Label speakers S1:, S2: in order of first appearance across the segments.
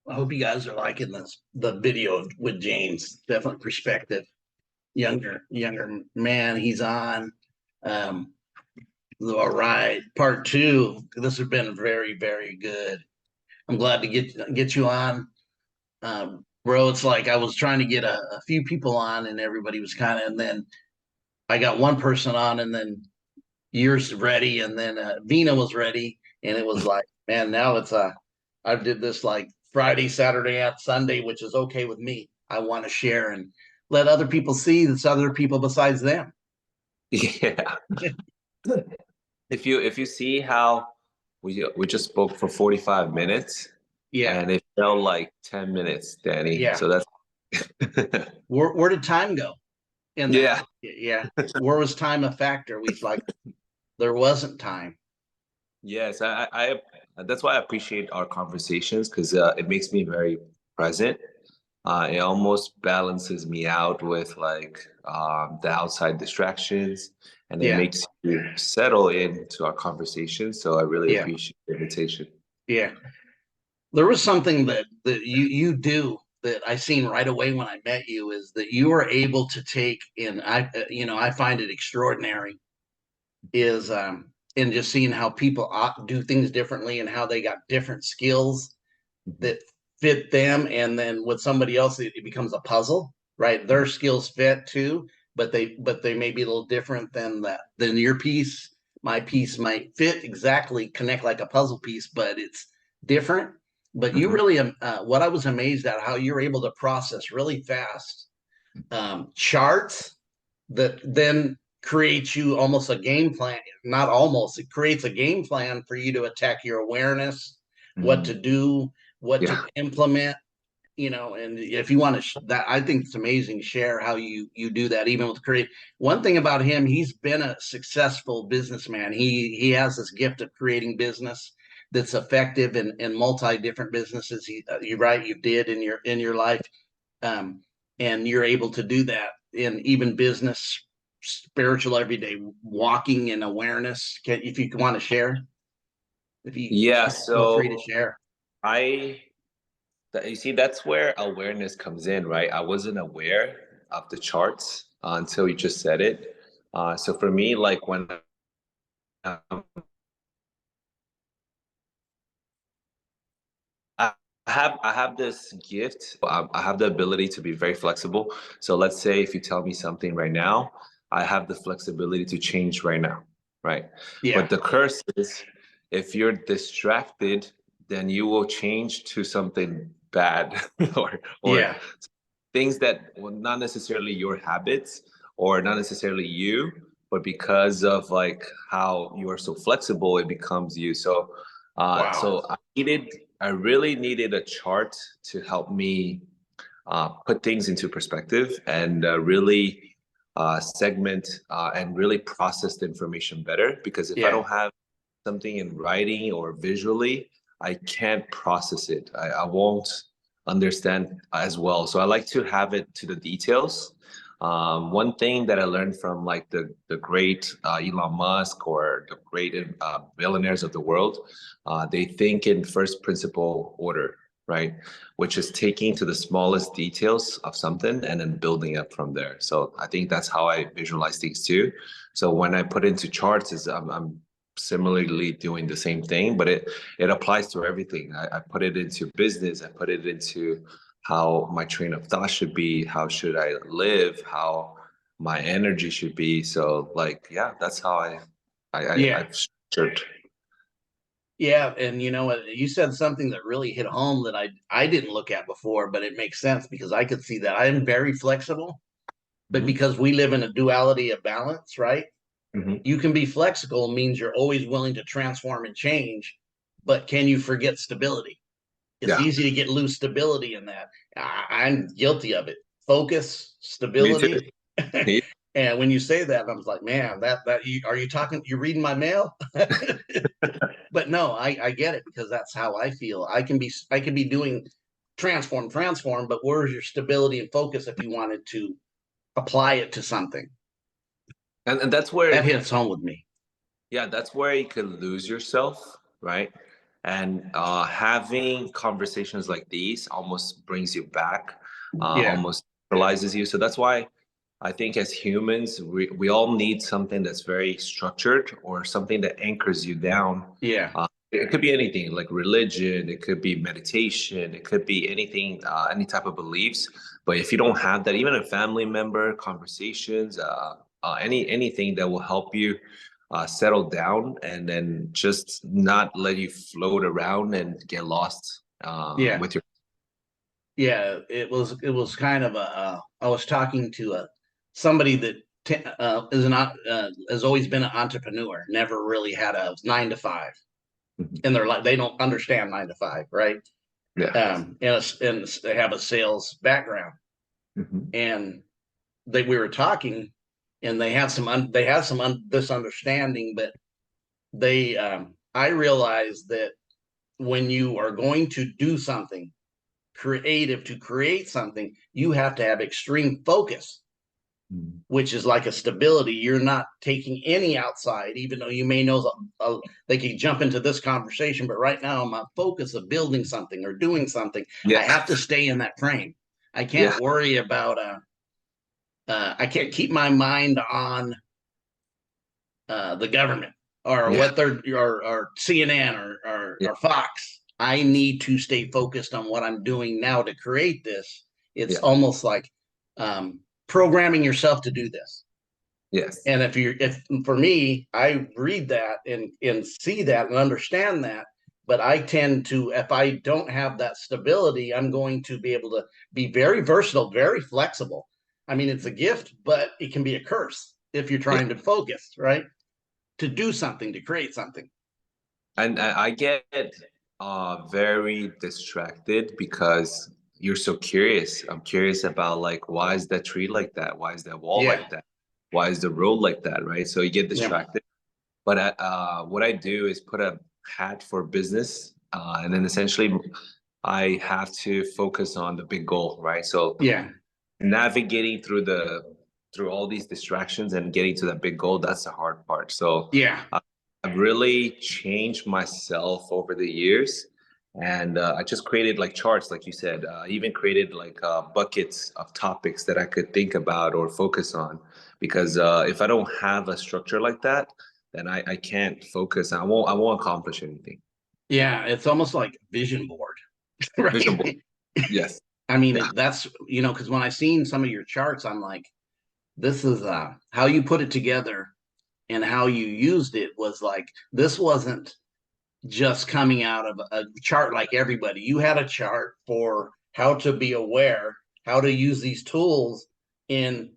S1: I hope you guys are liking the video with James. Definitely perspective. Younger man. He's on. Um, all right, part two. This has been very, very good. I'm glad to get you on, bro. It's like I was trying to get a few people on, and everybody was kind of, and then I got one person on, and then yours ready, and then Vina was ready, and it was like, man, now it's I did this like Friday, Saturday, and Sunday, which is okay with me. I want to share and let other people see there's other people besides them.
S2: Yeah. If you see how we just spoke for 45 minutes
S1: Yeah,
S2: and it felt like 10 minutes, Danny.
S1: yeah.
S2: So that's
S1: Where did time go in that?
S2: yeah.
S1: Yeah, where was time a factor? We like there wasn't time.
S2: Yes, I that's why I appreciate our conversations because it makes me very present. It almost balances me out with like the outside distractions, and it
S1: Yeah,
S2: makes you settle into our conversation. So I really
S1: yeah,
S2: appreciate the invitation.
S1: yeah. There was something that you do that I seen right away when I met you is that you are able to take and I find it extraordinary is in just seeing how people do things differently and how they got different skills
S2: Mhm.
S1: that fit them, and then with somebody else it becomes a puzzle, right? Their skills fit too, but they may be a little different than your piece. My piece might fit exactly, connect like a puzzle piece, but it's different. But you
S2: Mhm.
S1: really what I was amazed at how you're able to process really fast charts that then creates you almost a game plan. Not almost, it creates a game plan for you to attack your awareness, what to
S2: Mhm.
S1: do, what to
S2: Yeah.
S1: implement. And if you want to, that I think it's amazing. Share how you do that, even with create. One thing about him, he's been a successful businessman. He has this gift of creating business that's effective in multi different businesses. You're right, you did in your life, um, and you're able to do that in even business, spiritual, everyday walking and awareness. If you want to share, if you
S2: Yeah,
S1: feel free to
S2: so
S1: share.
S2: I you see that's where awareness comes in, right? I wasn't aware of the charts until you just said it. So for me, like when um, I I have this gift. I have the ability to be very flexible. So let's say if you tell me something right now, I have the flexibility to change right now, right? But
S1: Yeah,
S2: the curse is if you're distracted, then you will change to something bad or
S1: yeah,
S2: things that well, not necessarily your habits or not necessarily you, but because of like how you are so flexible, it becomes you. So,
S1: wow,
S2: I really needed a chart to help me put things into perspective and really segment and really process the information better. Because if I
S1: yeah,
S2: don't have something in writing or visually, I can't process it. I won't understand as well. So I like to have it to the details. One thing that I learned from like the great Elon Musk or the great billionaires of the world, they think in first principle order, right? Which is taking to the smallest details of something and then building up from there. So I think that's how I visualize things too. So when I put into charts, is I'm similarly doing the same thing, but it applies to everything. I put it into business. I put it into how my train of thought should be. How should I live? How my energy should be. So like, yeah, that's how
S1: yeah,
S2: I've structured.
S1: yeah. And you said something that really hit home that I didn't look at before, but it makes sense because I could see that. I am very flexible, but
S2: Mhm.
S1: because we live in a duality of balance, right?
S2: Mhm.
S1: You can be flexible means you're always willing to transform and change, but can you forget stability? It's
S2: Yeah,
S1: easy to get loose stability in that. I'm guilty of it. Focus,
S2: me too.
S1: stability. And when you say that, I was like, man, are you talking? You're reading my mail? But no, I get it because that's how I feel. I can be doing transform, but where's your stability and focus if you wanted to apply it to something?
S2: And that's
S1: That
S2: where
S1: hits home with me.
S2: yeah, that's where you could lose yourself, right? And having conversations like these almost brings you back,
S1: Yeah.
S2: almost realizes you. So that's why I think as humans, we all need something that's very structured or something that anchors you down.
S1: Yeah.
S2: It could be anything like religion, it could be meditation, it could be anything, any type of beliefs. But if you don't have that, even a family member, conversations, anything that will help you settle down and then just not let you float around and get lost
S1: Yeah.
S2: with your.
S1: Yeah. It was kind of I was talking to somebody that has always been an entrepreneur, never really had a 9 to 5
S2: Mhm.
S1: in their life. They don't understand 9 to 5, right?
S2: Yeah.
S1: And they have a sales background,
S2: Mhm.
S1: and we were talking, and they have some this understanding, but I realized that when you are going to do something creative to create something, you have to have extreme focus,
S2: Mhm.
S1: which is like a stability. You're not taking any outside, even though you may know they can jump into this conversation. But right now, my focus of building something or doing something,
S2: Yeah.
S1: I have to stay in that frame. I
S2: Yeah.
S1: can't worry about, I can't keep my mind on the government or
S2: Yeah.
S1: what they're or CNN
S2: Yeah.
S1: or Fox. I need to stay focused on what I'm doing now to create this. It's
S2: Yeah.
S1: almost like programming yourself to do this.
S2: Yes.
S1: And if for me, I read that and see that and understand that, but I tend to, if I don't have that stability, I'm going to be able to be very versatile, very flexible. I mean, it's a gift, but it can be a curse if you're
S2: Yeah.
S1: trying to focus, right? To do something, to create something.
S2: And I get very distracted because you're so curious. I'm curious about like why is that tree like that? Why is that wall
S1: Yeah.
S2: like that? Why is the road like that? Right? So you get
S1: Yeah.
S2: distracted. But what I do is put a hat for business, and then essentially I have to focus on the big goal, right? So
S1: Yeah.
S2: navigating through all these distractions and getting to that big goal, that's the hard part. So
S1: Yeah.
S2: I've really changed myself over the years, and I just created like charts, like you said. I even created like buckets of topics that I could think about or focus on, because if I don't have a structure like that, then I can't focus. I won't accomplish anything.
S1: Yeah. It's almost like vision board,
S2: Vision board.
S1: right?
S2: Yes.
S1: I mean,
S2: Yeah.
S1: that's, because when I seen some of your charts, I'm like, this is how you put it together and how you used it was like, this wasn't just coming out of a chart like everybody. You had a chart for how to be aware, how to use these tools in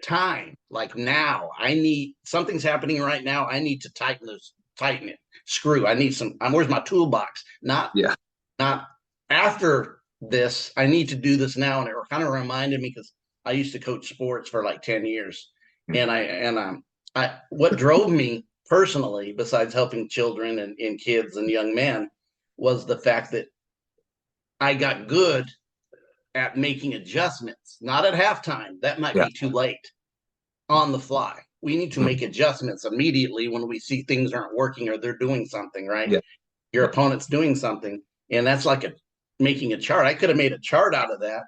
S1: time. Like now, I need something's happening right now. I need to tighten it, screw. I need some. Where's my toolbox?
S2: Yeah.
S1: Not after this. I need to do this now, and it kind of reminded me because I used to coach sports for like 10 years,
S2: Mm.
S1: and I what drove me personally, besides helping children and kids and young men, was the fact that I got good at making adjustments, not at halftime. That might
S2: Yeah.
S1: be too late. On the fly. We need to
S2: Mm.
S1: make adjustments immediately when we see things aren't working or they're doing something, right?
S2: Yeah.
S1: Your
S2: Yeah.
S1: opponent's doing something. And that's like making a chart. I could have made a chart out of that.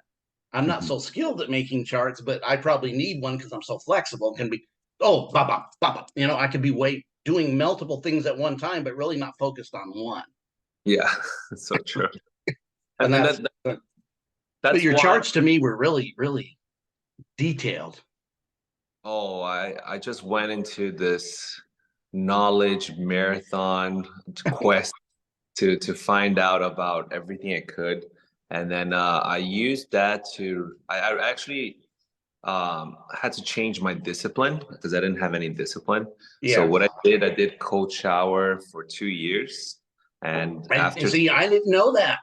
S1: I'm not
S2: Mhm.
S1: so skilled at making charts, but I probably need one because I'm so flexible. Can be, oh, bop, bop, bop, bop. I could be doing multiple things at one time, but really not focused on one.
S2: Yeah. It's so true.
S1: And
S2: And
S1: but
S2: that's
S1: your
S2: why.
S1: charts to me were really, really detailed.
S2: Oh, I just went into this knowledge marathon quest to find out about everything I could, and then I used that to. I actually had to change my discipline because I didn't have any discipline. So
S1: Yeah.
S2: what I did cold shower for 2 years, and
S1: I
S2: after.
S1: see. I didn't know that.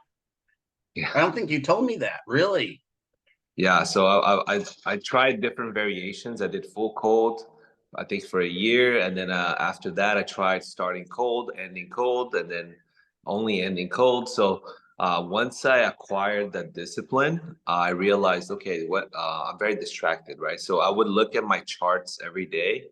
S2: Yeah.
S1: I don't think you told me that. Really?
S2: Yeah, so I tried different variations. I did full cold, I think for a year, and then after that, I tried starting cold, ending cold, and then only ending cold. So once I acquired that discipline, I realized, okay, what I'm very distracted, right? So I would look at my charts every day,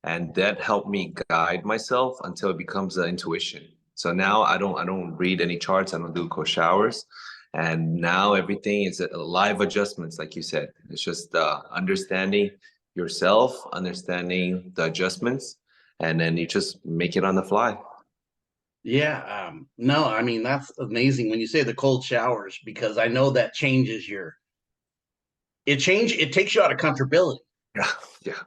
S2: and that helped me guide myself until it becomes an intuition. So now I don't read any charts. I don't do cold showers. And now everything is live adjustments, like you said. It's just understanding yourself, understanding the adjustments, and then you just make it on the fly.
S1: Yeah. No, I mean, that's amazing when you say the cold showers, because I know that changes it takes you out of comfortability.
S2: Yeah, yeah,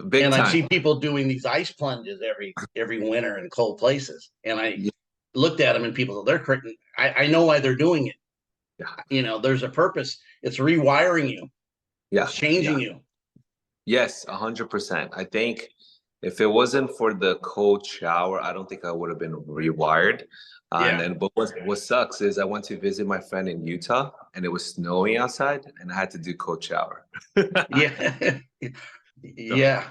S2: big
S1: And I
S2: time.
S1: see people doing these ice plunges every winter in cold places. And I
S2: Yeah,
S1: looked at them and people, they're correct. I know why they're doing it.
S2: yeah,
S1: You know, there's a purpose. It's rewiring you.
S2: yeah,
S1: It's
S2: yeah.
S1: changing you.
S2: Yes, 100%. I think if it wasn't for the cold shower, I don't think I would have been rewired. And
S1: Yeah.
S2: then, but what sucks is I went to visit my friend in Utah, and it was snowing outside, and I had to do cold shower.
S1: Yeah.
S2: So
S1: Yeah.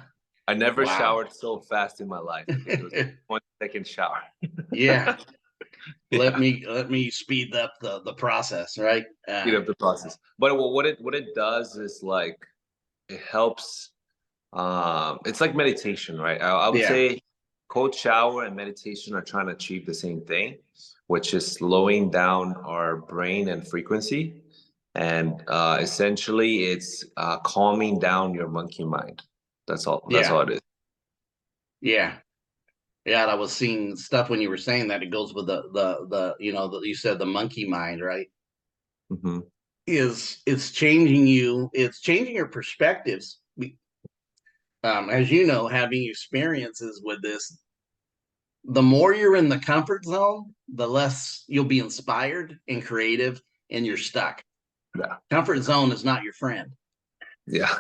S2: I never
S1: Wow.
S2: showered so fast in my life. It was 1 second shower.
S1: Yeah.
S2: Yeah,
S1: Let me speed up the process, right?
S2: speed up the process. But what it does is like it helps. It's like meditation, right? I would
S1: Yeah.
S2: say cold shower and meditation are trying to achieve the same thing, which is slowing down our brain and frequency. And essentially, it's calming down your monkey mind. That's all. That's
S1: Yeah.
S2: all it is.
S1: Yeah. Yeah. I was seeing stuff when you were saying that. It goes with you said the monkey mind, right?
S2: Hmm.
S1: Is it's changing you, it's changing your perspectives. As you know, having experiences with this, the more you're in the comfort zone, the less you'll be inspired and creative, and you're stuck.
S2: Yeah.
S1: Comfort zone is not your friend,
S2: Yeah.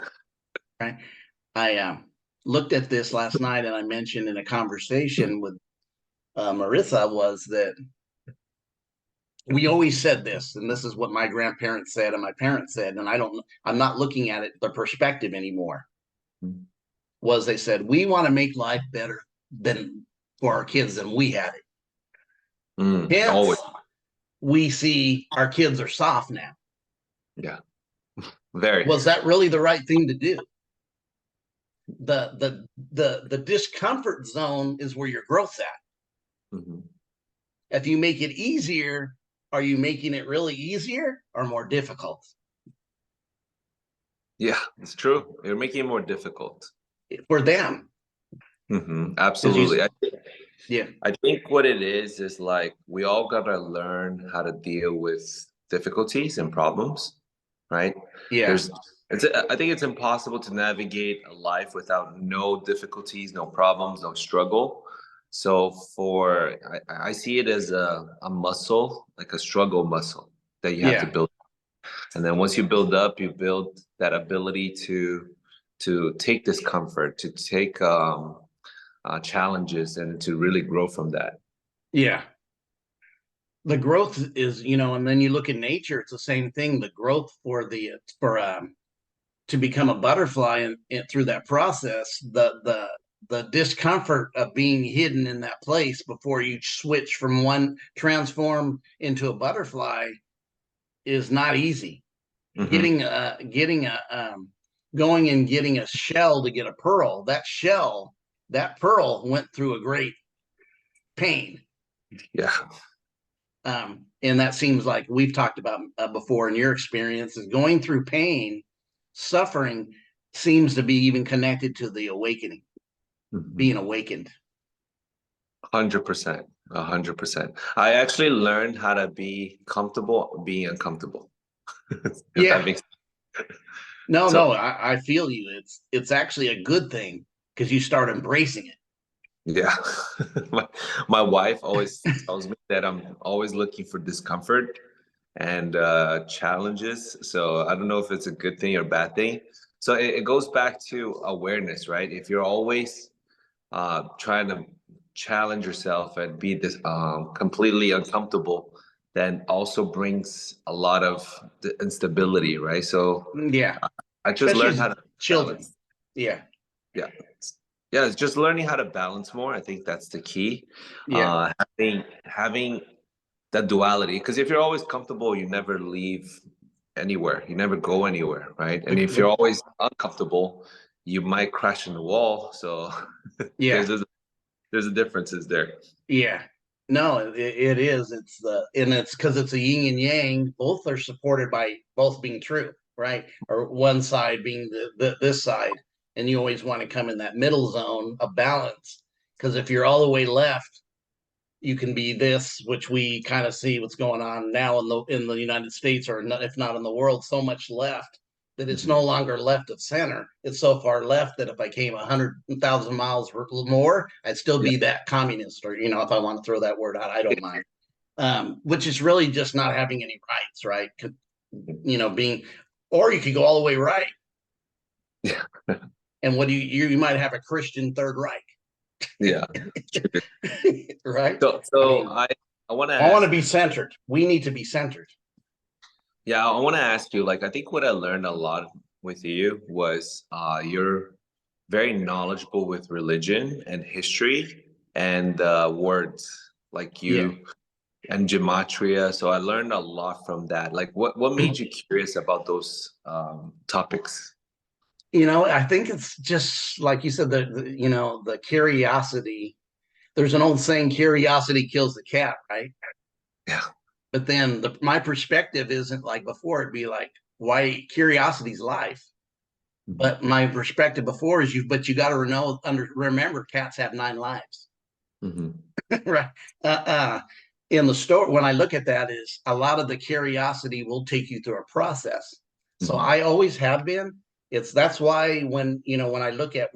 S1: right? I looked at this last night, and I mentioned in a conversation with Marissa was that we always said this, and this is what my grandparents said and my parents said, and I'm not looking at it the perspective anymore. Was they said we want to make life better than for our kids than we had it.
S2: Always.
S1: Hence, we see our kids are soft now.
S2: Yeah. Very.
S1: Was that really the right thing to do? The discomfort zone is where your growth's at.
S2: Hmm.
S1: If you make it easier, are you making it really easier or more difficult
S2: Yeah, it's true. You're making it more difficult.
S1: for them? Because
S2: Absolutely.
S1: yeah,
S2: I think what it is like we all gotta learn how to deal with difficulties and problems, right?
S1: yeah,
S2: There's I think it's impossible to navigate a life without no difficulties, no problems, no struggle. So I see it as a muscle, like a struggle muscle that you have to
S1: yeah,
S2: build. And then once you build up, you build that ability to take discomfort, to take challenges, and to really grow from that.
S1: yeah. The growth is, and then you look at nature, it's the same thing. The growth for to become a butterfly, and through that process, the discomfort of being hidden in that place before you switch from one transform into a butterfly is not easy.
S2: Hmm.
S1: Getting going and getting a shell to get a pearl. That pearl went through a great pain.
S2: Yeah.
S1: And that seems like we've talked about before in your experience is going through pain, suffering seems to be even connected to the awakening, being
S2: Hmm.
S1: awakened.
S2: 100%. 100%. I actually learned how to be comfortable being uncomfortable. If that
S1: Yeah,
S2: makes
S1: no,
S2: so.
S1: no, I feel you. It's actually a good thing because you start embracing
S2: Yeah. my, my wife always tells me that I'm always looking for discomfort and challenges. So I don't know if it's a good thing or bad thing. So it goes back to awareness, right? If you're always trying to challenge yourself and be this completely uncomfortable, then also brings a lot of instability, right? So
S1: it. Yeah,
S2: I just
S1: especially
S2: learned
S1: as
S2: how to
S1: children.
S2: balance.
S1: Yeah,
S2: Yeah. Yeah, it's just learning how to balance more. I think that's the key.
S1: yeah,
S2: Having that duality. Because if you're always comfortable, you never leave anywhere. You never go anywhere, right? And if you're always uncomfortable, you might crash in the wall. So
S1: yeah,
S2: there's a differences there.
S1: yeah. No, it is. It's because it's a yin and yang. Both are supported by both being true, right? Or one side being this side, and you always want to come in that middle zone of balance. Because if you're all the way left, you can be this, which we kind of see what's going on now in the United States, or not, if not in the world, so much left that it's no
S2: Mhm.
S1: longer left of center. It's so far left that if I came 100,000 miles more, I'd still
S2: Yeah.
S1: be that communist, or if I want to throw that word out, I don't mind. Which is really just not having any rights, right? Being, or you could go all the way right,
S2: Yeah.
S1: and what do you might have a Christian Third Reich,
S2: Yeah.
S1: right? I
S2: So
S1: mean,
S2: I want to
S1: I want to
S2: ask
S1: be
S2: you.
S1: centered. We need to be centered.
S2: Yeah, I want to ask you, like, I think what I learned a lot with you was you're very knowledgeable with religion and history and words, like
S1: Yeah.
S2: you and gematria. So I learned a lot from that. Like, what made you curious about those topics?
S1: I think it's just like you said, the curiosity. There's an old saying, curiosity kills the cat, right?
S2: Yeah.
S1: But then my perspective isn't like before. It'd be like, why curiosity's life.
S2: Mhm.
S1: But my perspective before is but you got to remember cats have 9 lives,
S2: Mhm.
S1: right? Uh, in the store, when I look at that, is a lot of the curiosity will take you through a process. So
S2: Mhm.
S1: I always have been. That's why when I look at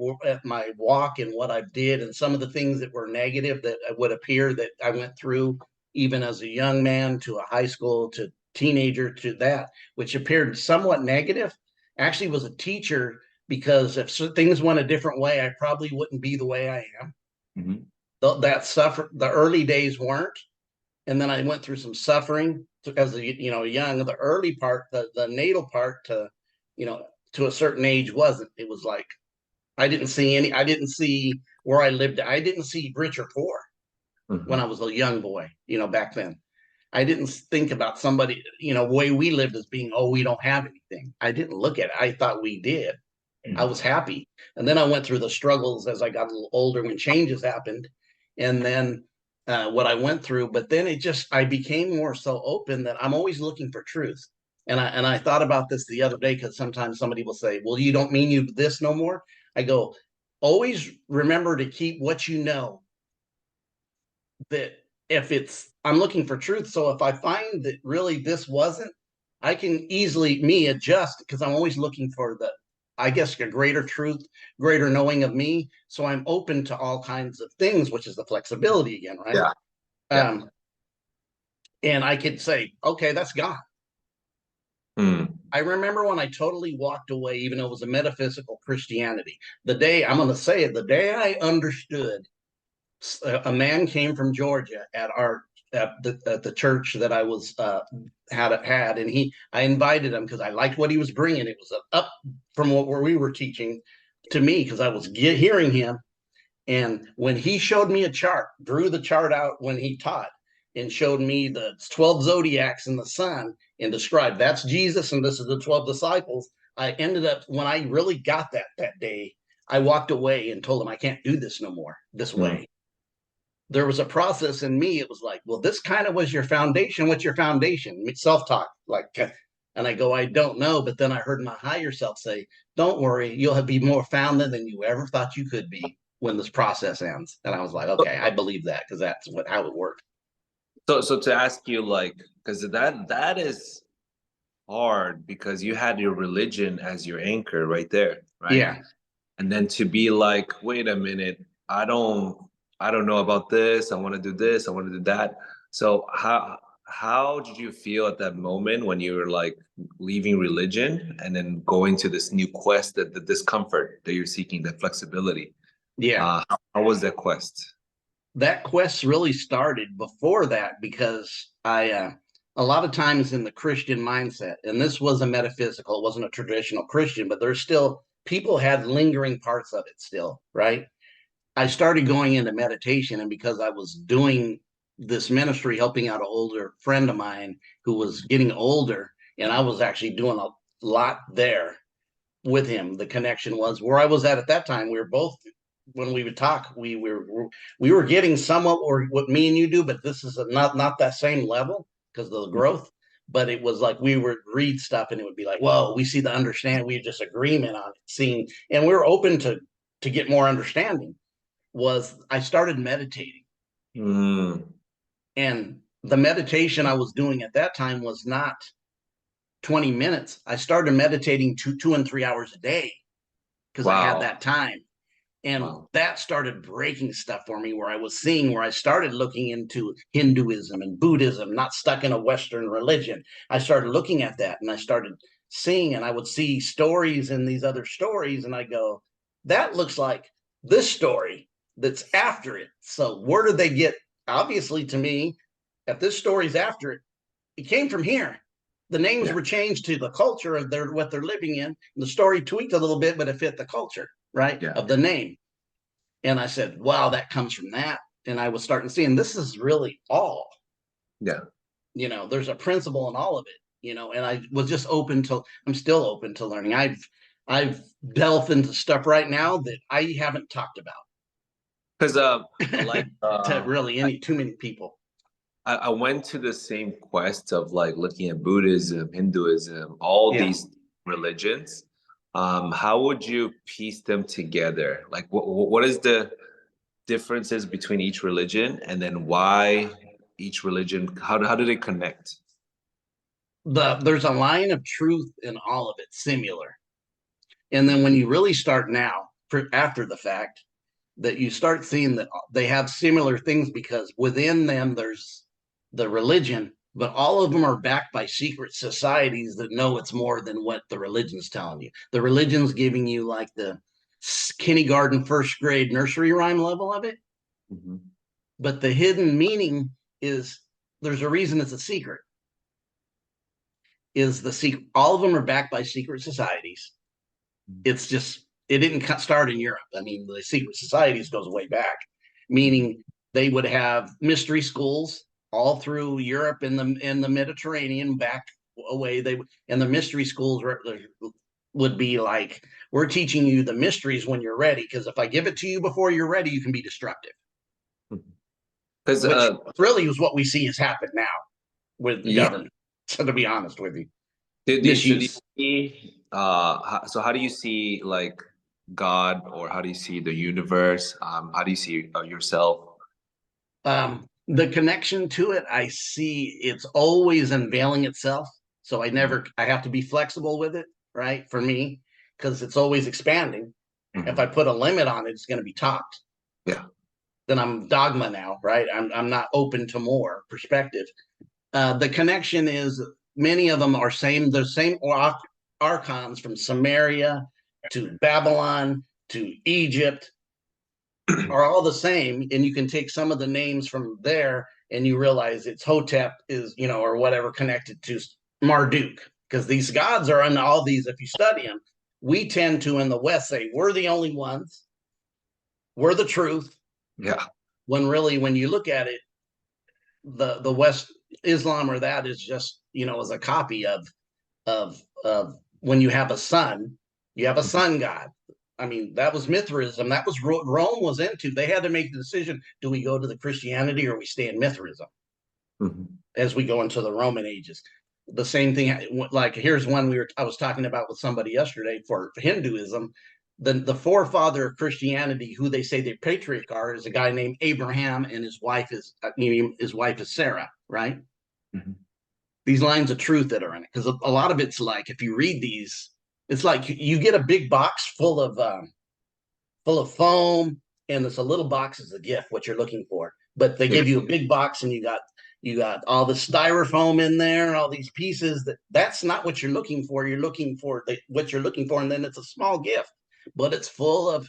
S1: my walk and what I did and some of the things that were negative that would appear that I went through, even as a young man to a high school to teenager to that, which appeared somewhat negative, actually was a teacher, because if things went a different way, I probably wouldn't be the way I am.
S2: Mhm.
S1: The early days weren't, and then I went through some suffering as young. The early part, the natal part to you know to a certain age wasn't. It was like I didn't see where I lived. I didn't see rich or poor when I
S2: Mhm.
S1: was a young boy, back then. I didn't think about somebody, way we lived as being, oh, we don't have anything. I didn't look at it. I thought we did. I was happy. And then I went through the struggles as I got a little older when changes happened. And then what I went through, but then I became more so open that I'm always looking for truth. And I thought about this the other day, because sometimes somebody will say, well, you don't mean you this no more. I go, always remember to keep what you know, that if I'm looking for truth. So if I find that really this wasn't, I can easily adjust, because I'm always looking for I guess, a greater truth, greater knowing of me. So I'm open to all kinds of things, which is the flexibility again, right?
S2: Yeah. Yeah.
S1: Um, and I could say, okay, that's gone.
S2: Mm.
S1: I remember when I totally walked away, even though it was a metaphysical Christianity. I'm going to say it, the day I understood, a man came from Georgia at the church that I was had, and I invited him because I liked what he was bringing. It was up from where we were teaching to me, because I was hearing him. And when he showed me a chart, drew the chart out when he taught, and showed me the 12 zodiacs in the sun, and described that's Jesus and this is the 12 disciples, I ended up, when I really got that day, I walked away and told him I can't do this no more this
S2: Mm.
S1: way. There was a process in me. It was like, well, this kind of was your foundation. What's your foundation? Self-talk. And I go, I don't know. But then I heard my higher self say, don't worry, you'll be more founded than you ever thought you could be when this process ends. And I was like, okay, I believe that, because that's how it worked.
S2: So to ask you, like, because that is hard because you had your religion as your anchor right there, right?
S1: Yeah.
S2: And then to be like, wait a minute, I don't I don't know about this. I want to do this. I want to do that. So how did you feel at that moment when you were like leaving religion and then going to this new quest, that the discomfort that you're seeking, that flexibility?
S1: Yeah.
S2: How was that quest?
S1: That quest really started before that, because a lot of times in the Christian mindset, and this was a metaphysical, it wasn't a traditional Christian, but there's still people had lingering parts of it still, right? I started going into meditation, and because I was doing this ministry, helping out an older friend of mine who was getting older, and I was actually doing a lot there with him. The connection was where I was at that time. We were both when we would talk, we were getting somewhat or what me and you do, but this is not that same level because of the growth. But it was like we would read stuff and it would be like, whoa, we see the understand, we just agreement on it, seeing, and we were open to get more understanding. Was I started meditating, and the meditation I was doing at that time was not 20 minutes. I started meditating 2 and 3 hours a day because I had
S2: Wow.
S1: that time. And
S2: Wow.
S1: that started breaking stuff for me where I was seeing, where I started looking into Hinduism and Buddhism, not stuck in a Western religion. I started looking at that and I started seeing, and I would see stories in these other stories. And I go, that looks like this story that's after it. So where did they get? Obviously, to me, if this story's after it, it came from here. The names
S2: Yeah.
S1: were changed to the culture of what they're living in. The story tweaked a little bit, but it fit the culture, right?
S2: Yeah.
S1: Of the name. And I said, wow, that comes from that. And I was starting seeing this is really all,
S2: Yeah.
S1: there's a principle in all of it, and I was just open to, I'm still open to learning. I've delved into stuff right now that I haven't talked about
S2: Because like
S1: to really too many people.
S2: I went to the same quest of like looking at Buddhism, Hinduism, all
S1: Yeah.
S2: these religions. How would you piece them together? Like, what is the differences between each religion, and then why each religion? How do they connect?
S1: There's a line of truth in all of it, similar. And then when you really start now, after the fact, that you start seeing that they have similar things because within them there's the religion, but all of them are backed by secret societies that know it's more than what the religion's telling you. The religion's giving you like the kindergarten, first grade, nursery rhyme level of it,
S2: Mm-hmm.
S1: but the hidden meaning is there's a reason it's a secret. Is the secret? All of them are backed by secret societies. It's just it didn't start in Europe. I mean, the secret societies goes way back, meaning they would have mystery schools all through Europe and the Mediterranean back away. And the mystery schools would be like, we're teaching you the mysteries when you're ready, because if I give it to you before you're ready, you can be destructive.
S2: Because
S1: Which really is what we see has happened now with the
S2: yeah,
S1: government. So to be honest with you,
S2: so do you
S1: misuse.
S2: see so how do you see like God, or how do you see the universe? How do you see yourself?
S1: The connection to it, I see it's always unveiling itself. So I have to be flexible with it, right? For me, because it's always expanding. If I
S2: Mhm.
S1: put a limit on it, it's going to be topped.
S2: Yeah.
S1: Then I'm dogma now, right? I'm not open to more perspective. The connection is many of them are the same archons from Samaria to Babylon to Egypt are all the same, and you can take some of the names from there and you realize it's Hotep is, or whatever connected to Marduk, because these gods are in all these. If you study them, we tend to in the West say we're the only ones, we're the truth,
S2: Yeah.
S1: when really when you look at it, the West, Islam or that is just, is a copy of when you have a sun, you have a sun god. I mean, that was Mithraism. That was Rome was into. They had to make the decision: do we go to the Christianity or we stay in Mithraism
S2: Mhm.
S1: as we go into the Roman ages? The same thing. Like here's one I was talking about with somebody yesterday for Hinduism. The forefather of Christianity, who they say the patriarch are, is a guy named Abraham, and his wife is Sarah, right?
S2: Mhm.
S1: These lines of truth that are in it, because a lot of it's like if you read these, it's like you get a big box full of foam, and it's a little box is a gift what you're looking for, but they
S2: Yeah.
S1: give you a big box and you got all the styrofoam in there, all these pieces that's not what you're looking for. You're looking for what you're looking for, and then it's a small gift, but it's full of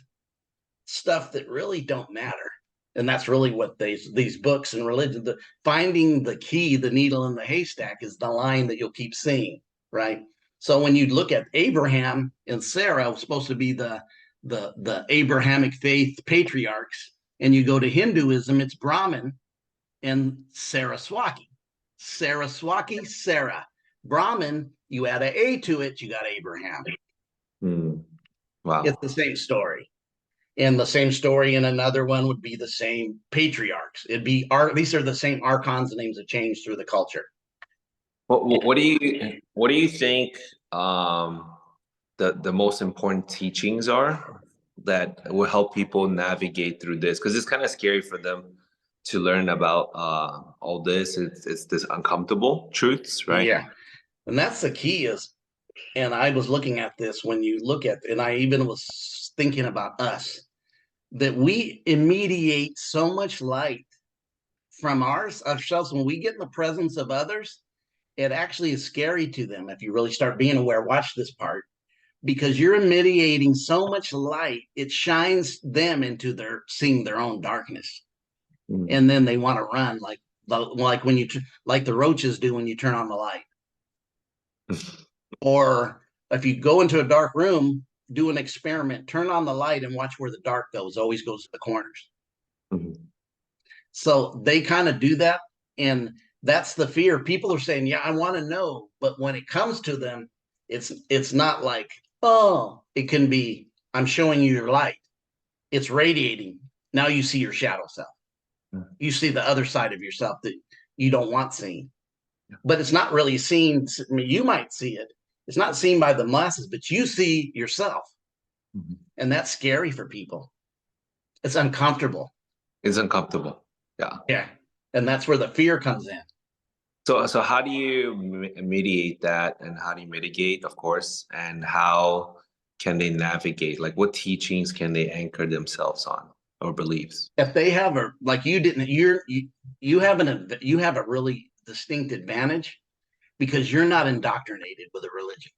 S1: stuff that really don't matter. And that's really what these books and religion, finding the key, the needle in the haystack, is the line that you'll keep seeing, right? So when you look at Abraham and Sarah, supposed to be the Abrahamic faith patriarchs, and you go to Hinduism, it's Brahman and Saraswati. Saraswati, Sarah. Brahman, you add a to it, you got Abraham.
S2: Mm.
S1: It's
S2: Wow.
S1: the same story. And the same story in another one would be the same patriarchs. It'd be these are the same archons. The names have changed through the culture.
S2: What do you think the most important teachings are that will help people navigate through this? Because it's kind of scary for them to learn about all this. It's this uncomfortable truths, right?
S1: Yeah. And that's the key is, and I was looking at this when you look at, and I even was thinking about us, that we irradiate so much light from ourselves when we get in the presence of others. It actually is scary to them if you really start being aware. Watch this part, because you're irradiating so much light, it shines them into their seeing their own darkness,
S2: Mm.
S1: and then they want to run like when you like the roaches do when you turn on the light. Or if you go into a dark room, do an experiment, turn on the light and watch where the dark goes. Always goes to the corners.
S2: Mhm.
S1: So they kind of do that. And that's the fear. People are saying, yeah, I want to know. But when it comes to them, it's not like, oh, it can be, I'm showing you your light. It's radiating. Now you see your shadow self. You see the other side of yourself that you don't want seen. But it's not really seen. I mean, you might see it. It's not seen by the masses, but you see yourself.
S2: Mhm.
S1: And that's scary for people. It's uncomfortable.
S2: It's uncomfortable. Yeah.
S1: Yeah. And that's where the fear comes in.
S2: So how do you mediate that, and how do you mitigate, of course, and how can they navigate? Like, what teachings can they anchor themselves on or beliefs?
S1: If they have a like you didn't, you have you have a really distinct advantage because you're not indoctrinated with a religion.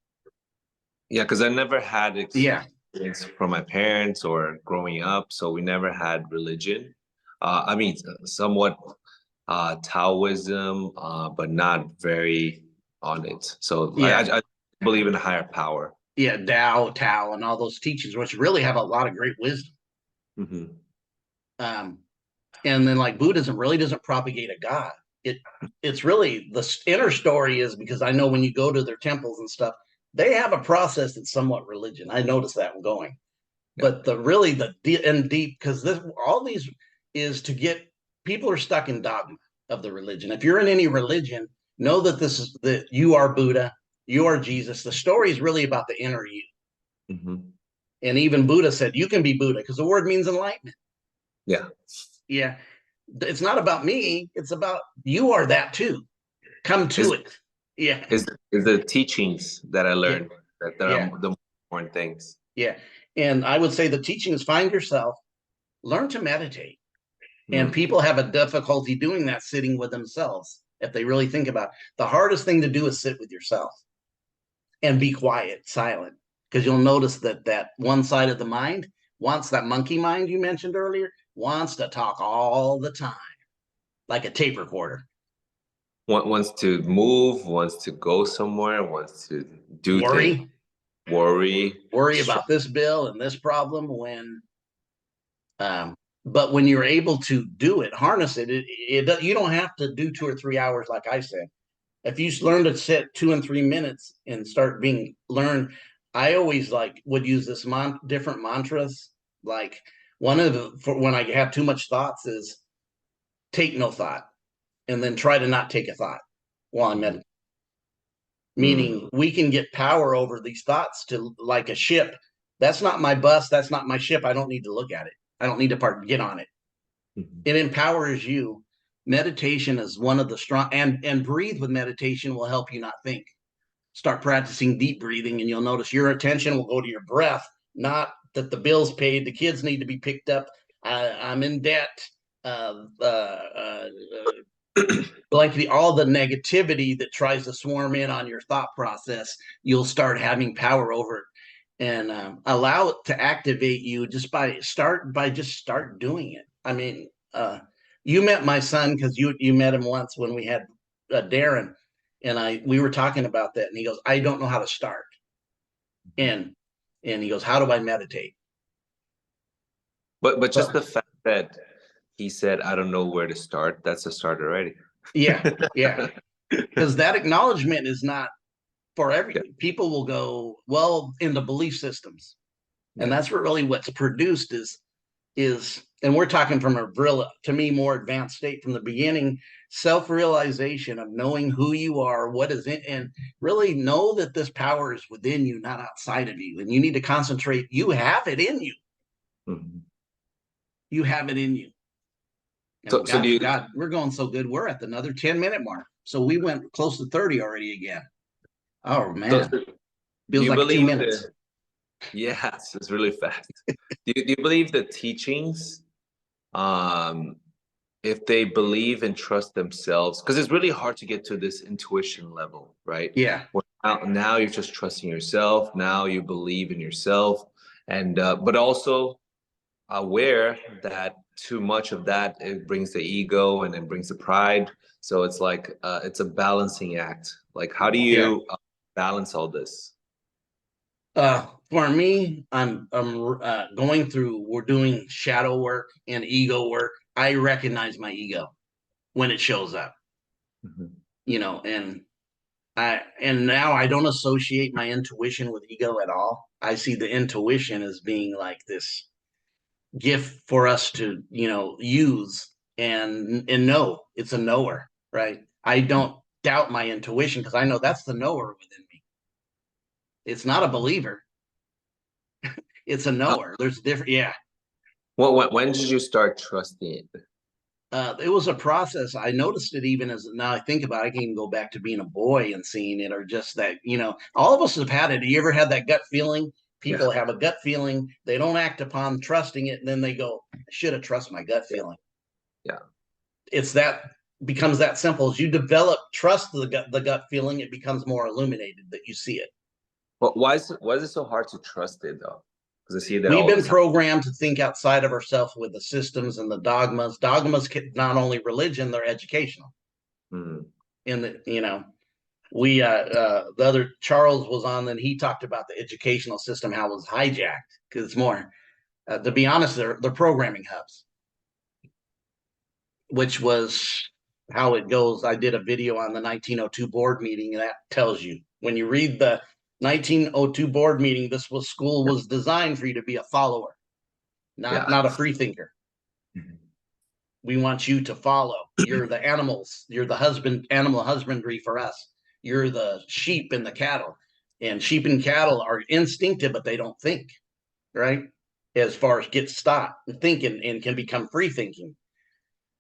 S2: Yeah, because I never had
S1: Yeah.
S2: experience from my parents or growing up, so we never had religion. I mean, somewhat Taoism, but not very on it. So
S1: Yeah.
S2: I believe in a higher power.
S1: Yeah. Tao, and all those teachings, which really have a lot of great wisdom.
S2: Hmm.
S1: Um, and then like Buddhism really doesn't propagate a god. It it's really the inner story is because I know when you go to their temples and stuff, they have a process that's somewhat religion. I noticed that when going,
S2: Yeah.
S1: but the really the deep because this all these is to get people are stuck in dogma of the religion. If you're in any religion, know that this is that you are Buddha, you are Jesus. The story is really about the inner you.
S2: Hmm.
S1: And even Buddha said you can be Buddha because the word means enlightenment.
S2: Yeah.
S1: Yeah. It's not about me, it's about you are that too. Come
S2: Is
S1: to it. Yeah.
S2: is the teachings that I
S1: Yeah.
S2: learned that are
S1: Yeah.
S2: the most important things.
S1: Yeah. And I would say the teaching is find yourself, learn to meditate. And
S2: Mm.
S1: people have a difficulty doing that sitting with themselves. If they really think about it, the hardest thing to do is sit with yourself and be quiet, silent, because you'll notice that that one side of the mind wants that monkey mind you mentioned earlier, wants to talk all the time, like a tape recorder.
S2: Wants to move, wants to go somewhere, wants to do things,
S1: Worry,
S2: worry,
S1: worry
S2: stress.
S1: about this bill and this problem when um, but when you're able to do it, harness it, you don't have to do 2 or 3 hours like I said. If you learn to sit 2 and 3 minutes and start being learn, I always like would use this different mantras. Like one of the for when I have too much thoughts is take no thought, and then try to not take a thought while I'm
S2: Mm.
S1: meditating.
S2: Mm.
S1: Meaning we can get power over these thoughts to like a ship. That's not my bus. That's not my ship. I don't need to look at it. I don't need to get on it.
S2: Mhm.
S1: It empowers you. Meditation is one of the strong and breathe with meditation will help you not think. Start practicing deep breathing and you'll notice your attention will go to your breath, not that the bill's paid, the kids need to be picked up, I'm in debt, like all the negativity that tries to swarm in on your thought process, you'll start having power over it and allow it to activate you just just start doing it. I mean, you met my son because you met him once when we had Darren, and we were talking about that, and he goes, I don't know how to start, and he goes, how do I meditate?
S2: But just
S1: So
S2: the fact that he said, I don't know where to start, that's a start already.
S1: yeah, yeah, because that acknowledgement is not for every
S2: Yeah,
S1: people will go well into belief systems, and
S2: yeah.
S1: that's what really what's produced is is, and we're talking from a real, to me, more advanced state from the beginning, self-realization of knowing who you are, what is it, and really know that this power is within you, not outside of you. And you need to concentrate. You have it in you.
S2: Mm-hmm.
S1: You have it in you.
S2: So,
S1: And
S2: so do
S1: God,
S2: you,
S1: God, we're going so good. We're at another 10-minute mark. So we went close to 30 already again. Oh
S2: so,
S1: man.
S2: do
S1: Feels
S2: you
S1: like
S2: believe
S1: 2 minutes.
S2: the, yes, it's really fast. Do you believe the teachings, um, if they believe and trust themselves, because it's really hard to get to this intuition level, right?
S1: Yeah.
S2: Where now you're just trusting yourself. Now you believe in yourself, and but also aware that too much of that, it brings the ego and it brings the pride. So it's like it's a balancing act. Like, how do
S1: Yeah.
S2: you balance all this?
S1: For me, I'm going through. We're doing shadow work and ego work. I recognize my ego when it shows up,
S2: Mhm.
S1: and now I don't associate my intuition with ego at all. I see the intuition as being like this gift for us to, use and know. It's a knower, right? I don't doubt my intuition because I know that's the knower within me. It's not a believer. It's a
S2: Uh,
S1: knower. There's different, yeah.
S2: when did you start trusting it?
S1: It was a process. I noticed it even as now I think about it, I can even go back to being a boy and seeing it, or just that, all of us have had it. You ever had that gut feeling?
S2: Yeah,
S1: People have a gut feeling, they don't act upon trusting it, and then they go, I should have trusted my gut
S2: yeah,
S1: feeling.
S2: yeah.
S1: It's that becomes that simple. As you develop trust the gut feeling, it becomes more illuminated that you see it.
S2: Well, why is it so hard to trust it though? Because I see that
S1: We've
S2: all the
S1: been
S2: time.
S1: programmed to think outside of ourselves with the systems and the dogmas. Dogmas, not only religion, they're educational.
S2: Mm,
S1: In the, we the other Charles was on, and he talked about the educational system, how it was hijacked, because it's more, to be honest, they're programming hubs, which was how it goes. I did a video on the 1902 board meeting, and that tells you when you read the 1902 board meeting, school
S2: yeah,
S1: was designed for you to be a follower, not
S2: yeah.
S1: not a free thinker.
S2: Mhm.
S1: We want you to follow. You're the animals. You're the animal husbandry for us. You're the sheep and the cattle. And sheep and cattle are instinctive, but they don't think, right? As far as get stopped and thinking and can become free thinking.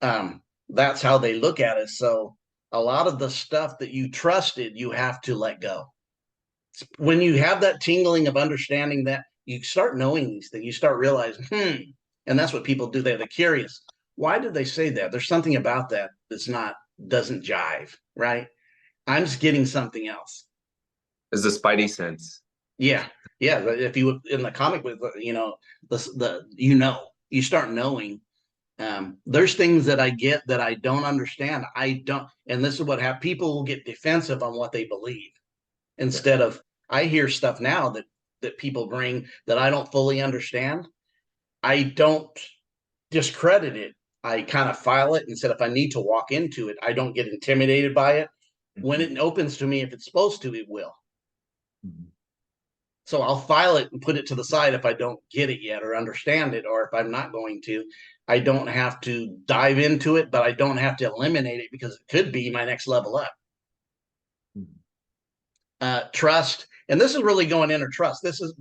S1: That's how they look at it. So a lot of the stuff that you trusted, you have to let go. When you have that tingling of understanding that, you start knowing these things, you start realizing, and that's what people do. They're curious. Why did they say that? There's something about that that's not, doesn't jive, right? I'm just getting something else.
S2: It's the spidey sense.
S1: Yeah. Yeah. If you, in the comic book, you start knowing. There's things that I get that I don't understand. I don't, and this is what happens. People will get defensive on what they believe
S2: Yeah.
S1: instead of, I hear stuff now that people bring that I don't fully understand. I don't discredit it. I kind of file it and said, if I need to walk into it, I don't get intimidated by it. When
S2: Mhm.
S1: it opens to me, if it's supposed to, it will.
S2: Mhm.
S1: So I'll file it and put it to the side if I don't get it yet or understand it, or if I'm not going to. I don't have to dive into it, but I don't have to eliminate it because it could be my next level up.
S2: Mhm.
S1: Trust, and this is really going inner trust. This is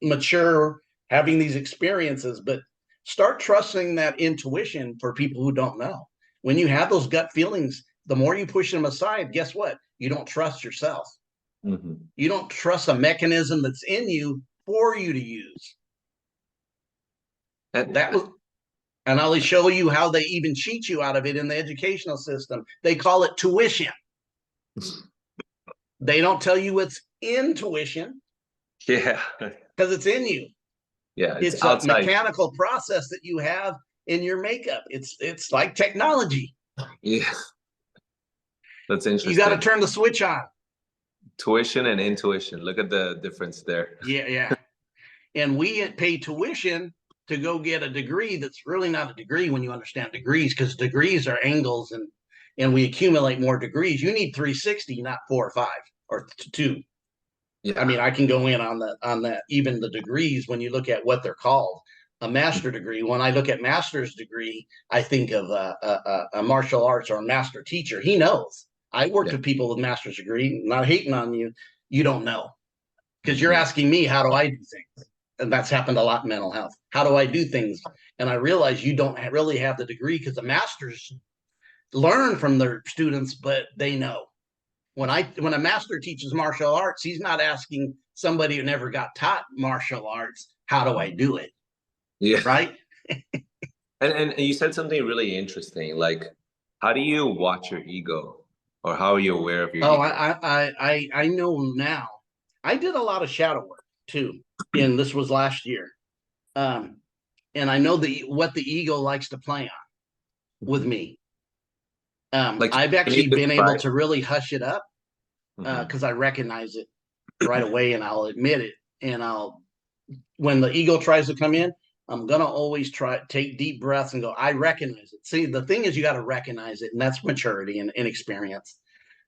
S1: mature, having these experiences, but start trusting that intuition for people who don't know. When you have those gut feelings, the more you push them aside, guess what? You don't trust yourself.
S2: Mhm.
S1: You don't trust a mechanism that's in you for you to use.
S2: And
S1: That was, and I'll show you how they even cheat you out of it in the educational system. They call it tuition. They don't tell you it's intuition
S2: yeah,
S1: because it's in you.
S2: yeah, it's
S1: It's a
S2: outside.
S1: mechanical process that you have in your makeup. It's like technology.
S2: Yeah, that's
S1: You got to
S2: interesting.
S1: turn the switch on.
S2: Tuition and intuition. Look at the difference there.
S1: Yeah, yeah. And we pay tuition to go get a degree that's really not a degree when you understand degrees, because degrees are angles, and we accumulate more degrees. You need 360, not 4 or 5 or two. I
S2: Yeah.
S1: mean, I can go in on that even the degrees when you look at what they're called. a master degree. When I look at master's degree, I think of a martial arts or a master teacher. He knows. I worked
S2: Yeah.
S1: with people with master's degree, not hating on you. You don't know because you're
S2: Mhm.
S1: asking me, how do I do things? And that's happened a lot in mental health. How do I do things? And I realize you don't really have the degree because the masters learn from their students, but they know. When a master teaches martial arts, he's not asking somebody who never got taught martial arts, how do I do it?
S2: Yeah.
S1: Right?
S2: And you said something really interesting, like how do you watch your ego, or how are you aware of your
S1: Oh,
S2: ego?
S1: I know now. I did a lot of shadow work too, and this was last year. Um, and I know what the ego likes to play on with
S2: Mhm.
S1: me.
S2: Like,
S1: I've
S2: can you
S1: actually been able
S2: describe?
S1: to really hush it up
S2: Mhm.
S1: because I recognize it right away, and I'll admit it. And I'll when the ego tries to come in, I'm gonna always try take deep breaths and go, I recognize it. See, the thing is you got to recognize it, and that's maturity and experience.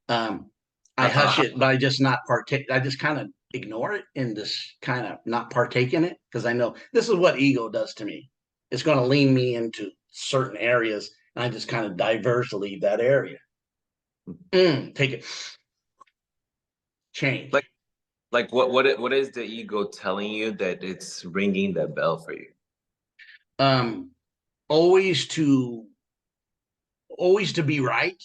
S1: Um, I hush
S2: Uh,
S1: it, but I just not partake. I just kind of ignore it and just kind of not partake in it because I know this is what ego does to me. It's going to lean me into certain areas, and I just kind of diverse leave that area. Take it, change.
S2: like what is the ego telling you that it's ringing that bell for you?
S1: Um, always to always to be right.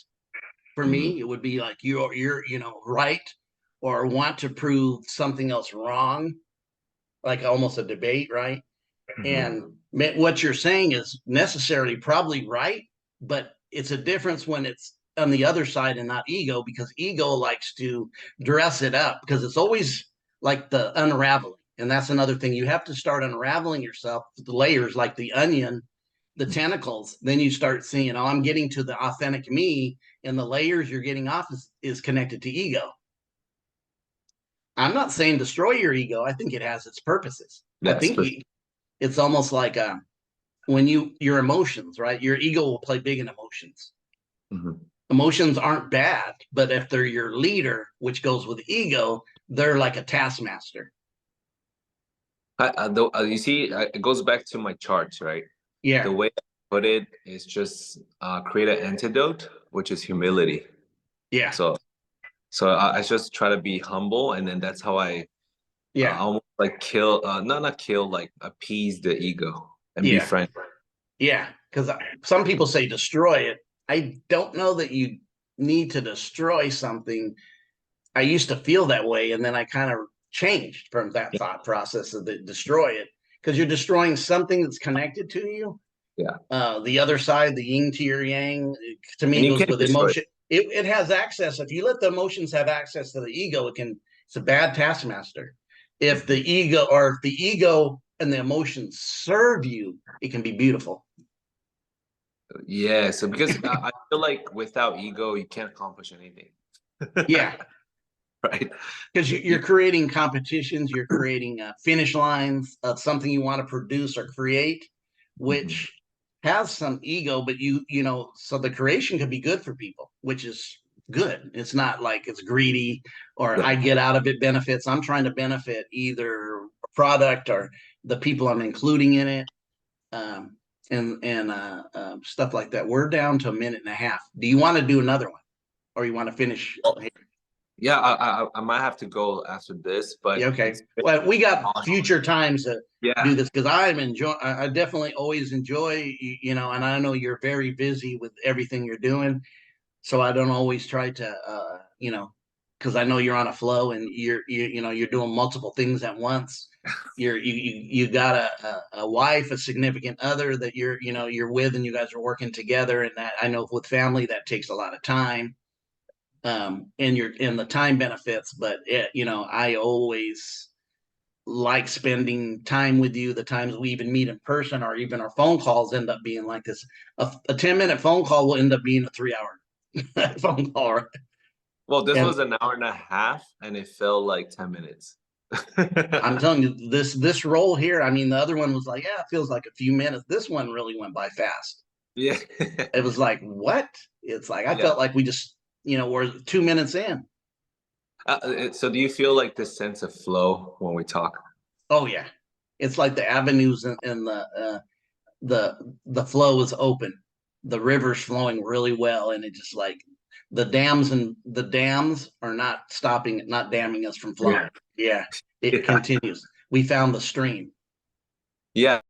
S1: For
S2: Mhm.
S1: me, it would be like you're right, or want to prove something else wrong, like almost a debate, right?
S2: Mhm.
S1: And what you're saying is necessarily probably right, but it's a difference when it's on the other side and not ego, because ego likes to dress it up because it's always like the unraveling. And that's another thing. You have to start unraveling yourself, the layers like the onion, the tentacles. Then you start seeing, oh, I'm getting to the authentic me, and the layers you're getting off is connected to ego. I'm not saying destroy your ego. I think it has its purposes. I
S2: Yes,
S1: think
S2: for
S1: it's almost like when your emotions, right? Your ego will play big in emotions.
S2: sure.
S1: Emotions aren't bad, but if they're your leader, which goes with ego, they're like a taskmaster.
S2: You see, it goes back to my charts, right? The
S1: Yeah,
S2: way I put it is just create an antidote, which is humility.
S1: yeah,
S2: So, I just try to be humble, and then that's how I
S1: yeah,
S2: almost like kill, not kill, like appease the ego and be
S1: yeah,
S2: friend.
S1: yeah. Because some people say destroy it. I don't know that you need to destroy something. I used to feel that way, and then I kind of changed from that thought process of the destroy it, because you're destroying something that's connected to you.
S2: Yeah,
S1: The other side, the yin to your yang, to
S2: and
S1: me
S2: you
S1: goes
S2: can't
S1: with
S2: destroy it.
S1: emotion. It has access. If you let the emotions have access to the ego, it's a bad taskmaster. If the
S2: Mhm.
S1: ego or if the ego and the emotions serve you, it can be beautiful.
S2: Yeah, so because I feel like without ego, you can't accomplish anything,
S1: Yeah,
S2: right?
S1: because
S2: You,
S1: you're creating competitions, you're creating finish lines of something you want to produce or create,
S2: Mhm.
S1: which has some ego, but so the creation could be good for people, which is good. It's not like it's greedy or
S2: Yeah.
S1: I get out of it benefits. I'm trying to benefit either a product or the people I'm including in it, um, and stuff like that. We're down to a minute and a half. Do you want to do another one, or you want to finish?
S2: Yeah, I might have to go after this,
S1: Yeah,
S2: but
S1: okay.
S2: it's been
S1: Well, we got
S2: awesome.
S1: future times to
S2: Yeah,
S1: do this because I definitely always enjoy, and I know you're very busy with everything you're doing. So I don't always try to, because I know you're on a flow and you're doing multiple things at once. You got a wife, a significant other that you're with, and you guys are working together. And that I know with family that takes a lot of time, and the time benefits. But I always like spending time with you. The times we even meet in person, or even our phone calls end up being like this. A 10-minute phone call will end up being a 3 hour phone call, right?
S2: well, this
S1: And
S2: was an hour and a half, and it felt like 10 minutes.
S1: I'm telling you, this role here, I mean, the other one was like, yeah, it feels like a few minutes. This one really went by fast.
S2: Yeah,
S1: It was like, what? It's like I
S2: yeah.
S1: felt like we just, we're 2 minutes in.
S2: So do you feel like this sense of flow when we talk?
S1: Oh yeah, it's like the avenues and the flow is open. The river's flowing really well, and it just like the dams are not stopping, not damming us from flowing. Yeah, it
S2: Yeah.
S1: continues. We found the stream.
S2: Yeah,